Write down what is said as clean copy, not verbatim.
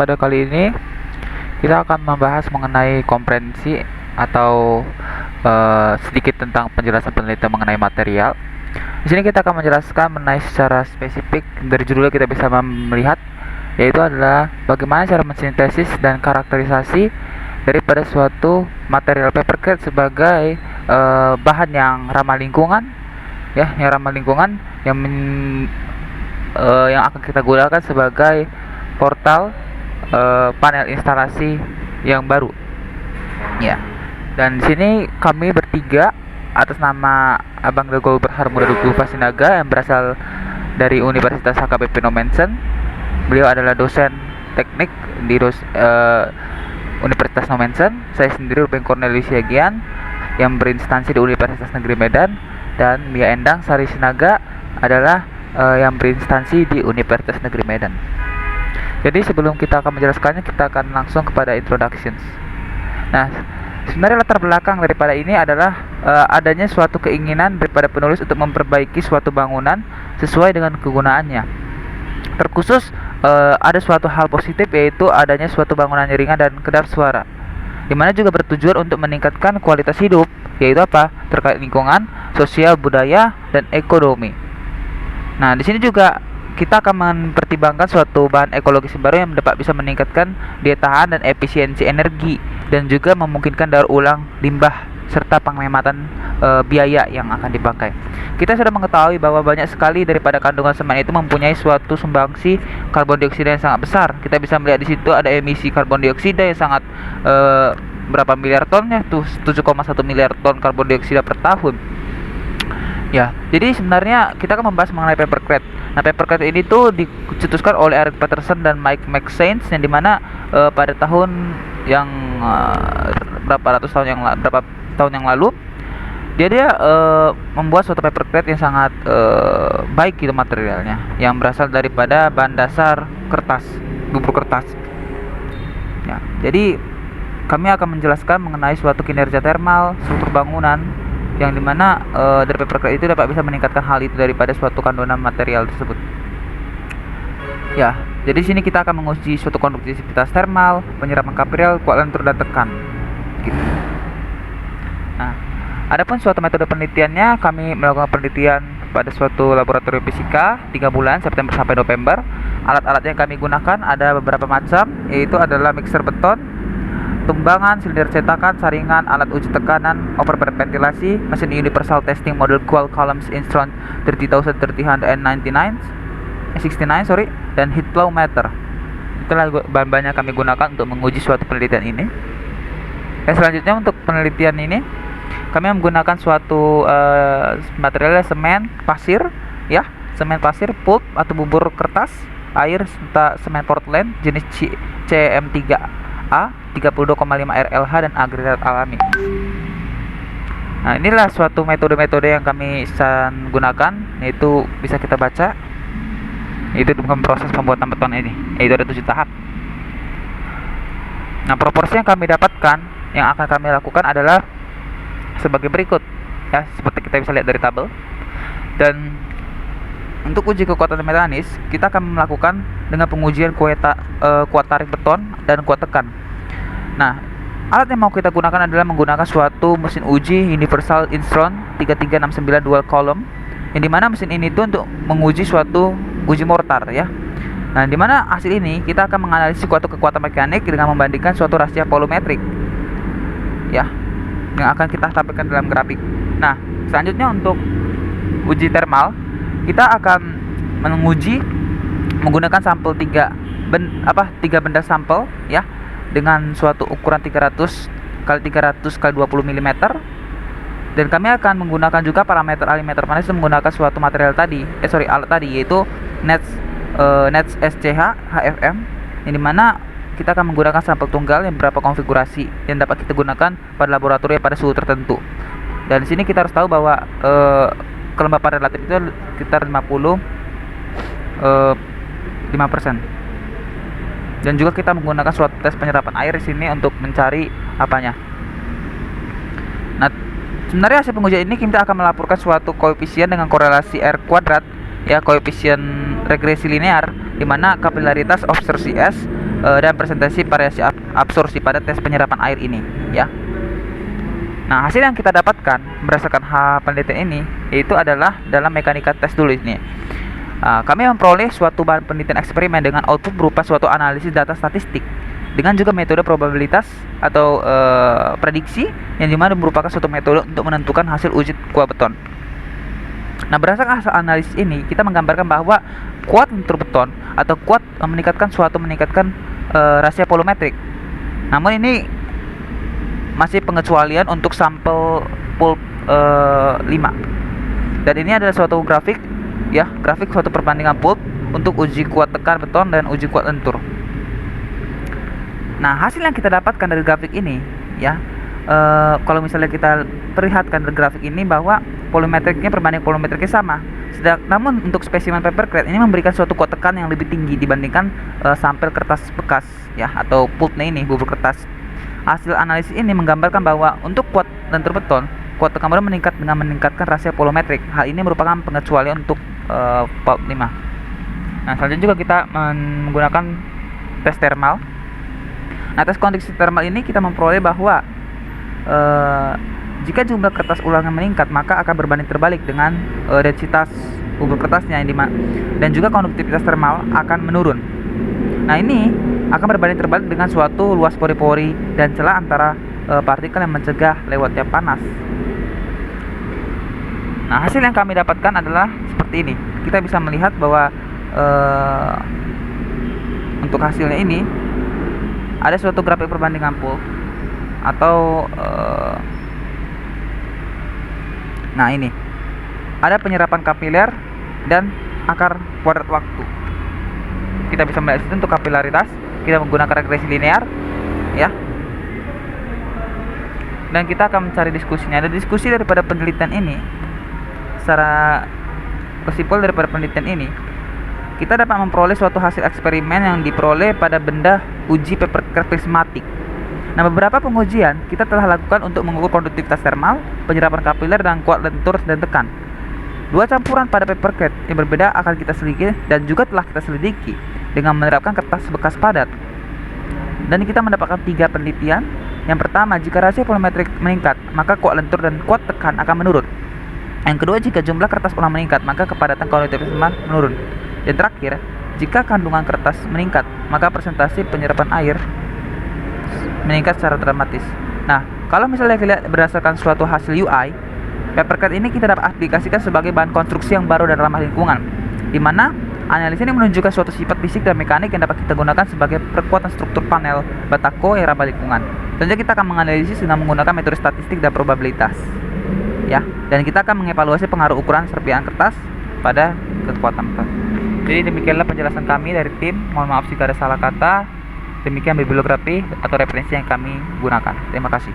pada kali ini kita akan membahas mengenai komprehensi atau sedikit tentang penjelasan penelitian mengenai material. Di sini kita akan menjelaskan mengenai secara spesifik. Dari judulnya kita bisa melihat, yaitu adalah bagaimana cara mensintesis dan karakterisasi daripada suatu material papercrate sebagai bahan yang ramah lingkungan, ya, yang ramah lingkungan, yang akan kita gunakan sebagai portal panel instalasi yang baru, ya. Dan di sini kami bertiga atas nama Abang Degol Berharmuda Duku Fasinaga yang berasal dari Universitas HKBP Nomensen. Beliau adalah dosen teknik di Universitas Nomensen. Saya sendiri Ruben Cornelius Yagian yang berinstansi di Universitas Negeri Medan, dan Mia Endang Sari Sinaga adalah yang berinstansi di Universitas Negeri Medan. Jadi sebelum kita akan menjelaskannya, kita akan langsung kepada introductions. Nah, sebenarnya latar belakang daripada ini adalah adanya suatu keinginan daripada penulis untuk memperbaiki suatu bangunan sesuai dengan kegunaannya. Terkhusus ada suatu hal positif, yaitu adanya suatu bangunan yang ringan dan kedap suara, dimana juga bertujuan untuk meningkatkan kualitas hidup, yaitu apa? Terkait lingkungan, sosial, budaya, dan ekonomi. Nah, di sini juga kita akan mempertimbangkan suatu bahan ekologis baru yang dapat bisa meningkatkan daya tahan dan efisiensi energi, dan juga memungkinkan daur ulang limbah serta penghematan biaya yang akan dipakai. Kita sudah mengetahui bahwa banyak sekali daripada kandungan semen itu mempunyai suatu sumbangsi karbon dioksida yang sangat besar. Kita bisa melihat di situ ada emisi karbon dioksida yang sangat berapa miliar ton, ya, 7,1 miliar ton karbon dioksida per tahun. Ya, jadi sebenarnya kita akan membahas mengenai papercrate. Nah, papercrate ini tuh dicetuskan oleh Eric Peterson dan Mike McSainz, yang dimana pada tahun yang berapa tahun yang lalu dia membuat suatu papercrate yang sangat baik gitu materialnya, yang berasal daripada bahan dasar kertas, bubur kertas. Ya, jadi kami akan menjelaskan mengenai suatu kinerja termal struktur bangunan, yang dimana dari papercrate itu dapat bisa meningkatkan hal itu daripada suatu kandungan material tersebut. Ya, jadi di sini kita akan menguji suatu konduktisivitas termal, penyerapan kapil, kuat lentur dan tekan. Gitu. Nah, adapun suatu metode penelitiannya, kami melakukan penelitian pada suatu laboratorium fisika 3 bulan, September sampai November. Alat-alat yang kami gunakan ada beberapa macam, yaitu adalah mixer beton, tumbangan, silinder cetakan, saringan, alat uji tekanan, overbead ventilasi, mesin universal testing model Qual Columns Instron 30000 69, dan heat flow meter. Itulah bahan-bahan yang kami gunakan untuk menguji suatu penelitian ini. Dan selanjutnya untuk penelitian ini kami menggunakan suatu materialnya semen pasir, ya, semen pasir, pulp atau bubur kertas, air serta semen Portland jenis CM3A 32,5 RLH dan agregat alami. Nah, inilah suatu metode-metode yang kami gunakan, yaitu bisa kita baca, yaitu dalam proses pembuatan beton ini, yaitu ada 7 tahap. Nah, proporsi yang kami dapatkan, yang akan kami lakukan adalah sebagai berikut, ya, seperti kita bisa lihat dari tabel. Dan untuk uji kekuatan mekanis, kita akan melakukan dengan pengujian kuat tarik beton dan kuat tekan. Nah, alat yang mau kita gunakan adalah menggunakan suatu mesin uji Universal Instron 3369 dual column, yang dimana mesin ini itu untuk menguji suatu uji mortar, ya. Nah, dimana hasil ini kita akan menganalisis suatu kekuatan mekanik dengan membandingkan suatu rasio volumetrik, ya, yang akan kita tampilkan dalam grafik. Nah, selanjutnya untuk uji termal, kita akan menguji menggunakan sampel 3 benda sampel, ya, dengan suatu ukuran 300 x 300 x 20 mm. Dan kami akan menggunakan juga parameter alimeter panas menggunakan suatu material tadi, alat tadi, yaitu Nets SCH HFM, yang dimana kita akan menggunakan sampel tunggal yang beberapa konfigurasi yang dapat kita gunakan pada laboratorium pada suhu tertentu. Dan di sini kita harus tahu bahwa kelembapan relatif itu sekitar 5%. Dan juga kita menggunakan suatu tes penyerapan air di sini untuk mencari apanya. Nah, sebenarnya hasil pengujian ini kita akan melaporkan suatu koefisien dengan korelasi R kuadrat, ya, koefisien regresi linear, di mana kapilaritas obstruksi S dan presentasi variasi absorpsi pada tes penyerapan air ini, ya. Nah, hasil yang kita dapatkan berdasarkan penelitian ini yaitu adalah dalam mekanika tes dulu ini. Kami memperoleh suatu bahan penelitian eksperimen dengan output berupa suatu analisis data statistik dengan juga metode probabilitas atau prediksi yang dimana merupakan suatu metode untuk menentukan hasil uji kuat beton. Nah, berdasarkan hasil analisis ini kita menggambarkan bahwa kuat lentur beton atau kuat meningkatkan rasio volumetrik. Namun ini masih pengecualian untuk sampel pulp 5. Dan ini adalah suatu grafik, ya, grafik suatu perbandingan pulp untuk uji kuat tekan beton dan uji kuat lentur. Nah, hasil yang kita dapatkan dari grafik ini, ya, kalau misalnya kita perlihatkan dari grafik ini bahwa volumetriknya perbandingan volumetriknya sama. Namun untuk spesimen papercrate ini memberikan suatu kuat tekan yang lebih tinggi dibandingkan sampel kertas bekas, ya, atau pulpnya ini, bubur kertas. Hasil analisis ini menggambarkan bahwa untuk kuat lentur beton, kuat tekan beton meningkat dengan meningkatkan rasio volumetrik. Hal ini merupakan pengecualian untuk pulp 5. Nah, selanjutnya juga kita menggunakan tes thermal. Nah, tes kondisi thermal ini kita memperoleh bahwa jika jumlah kertas ulangan meningkat, maka akan berbanding terbalik dengan densitas bubur kertasnya dan juga konduktivitas thermal akan menurun. Nah, ini akan berbanding terbalik dengan suatu luas pori-pori dan celah antara partikel yang mencegah lewatnya panas. Nah, hasil yang kami dapatkan adalah seperti ini. Kita bisa melihat bahwa untuk hasilnya ini ada suatu grafik perbandingan pulp atau nah, ini ada penyerapan kapiler dan akar kuadrat waktu. Kita bisa melihat itu untuk kapilaritas kita menggunakan regresi linear, ya. Dan kita akan mencari diskusinya. Ada diskusi daripada penelitian ini. Secara kesimpulan daripada penelitian ini, kita dapat memperoleh suatu hasil eksperimen yang diperoleh pada benda uji papercrate prismatik. Nah, beberapa pengujian kita telah lakukan untuk mengukur konduktivitas thermal, penyerapan kapiler, dan kuat lentur dan tekan. Dua campuran pada papercrate yang berbeda akan kita selidiki dan juga telah kita selidiki dengan menerapkan kertas bekas padat. Dan kita mendapatkan 3 penelitian. Yang pertama, jika rasio volumetrik meningkat, maka kuat lentur dan kuat tekan akan menurun. Yang kedua, jika jumlah kertas ulang meningkat, maka kepadatan konduktivitas menurun. Dan terakhir, jika kandungan kertas meningkat, maka presentasi penyerapan air meningkat secara dramatis. Nah, kalau misalnya kita lihat berdasarkan suatu hasil UI, papercrate ini kita dapat aplikasikan sebagai bahan konstruksi yang baru dan ramah lingkungan, di mana analisis ini menunjukkan suatu sifat fisik dan mekanik yang dapat kita gunakan sebagai perkuatan struktur panel batako yang ramah lingkungan. Tentunya kita akan menganalisis dengan menggunakan metode statistik dan probabilitas, ya. Dan kita akan mengevaluasi pengaruh ukuran serpihan kertas pada kekuatan beton. Jadi demikianlah penjelasan kami dari tim. Mohon maaf jika ada salah kata. Demikian bibliografi atau referensi yang kami gunakan. Terima kasih.